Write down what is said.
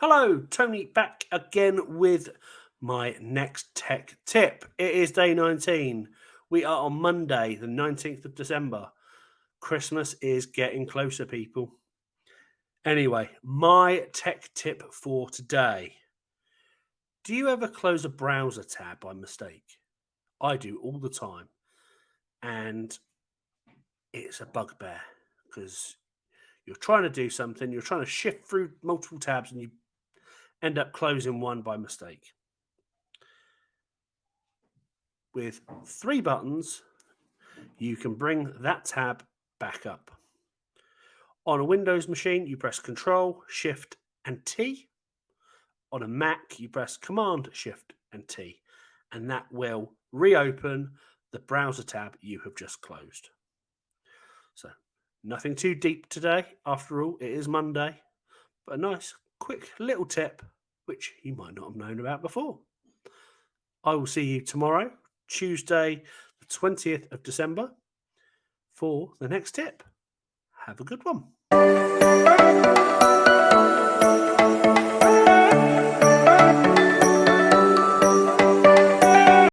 Hello, Tony back again with my next tech tip. It is day 19. We are on Monday, the 19th of December. Christmas is getting closer, people. Anyway, my tech tip for today. Do you ever close a browser tab by mistake? I do all the time. And it's a bugbear because you're trying to do something, you're trying to shift through multiple tabs, and you end up closing one by mistake. With 3 buttons, you can bring that tab back up. On a Windows machine, you press Control, Shift, and T. On a Mac, you press Command, Shift, and T, and that will reopen the browser tab you have just closed. So, nothing too deep today. After all, it is Monday, but a nice, quick little tip which you might not have known about before. I will see you tomorrow, Tuesday, the 20th of December, for the next tip. Have a good one.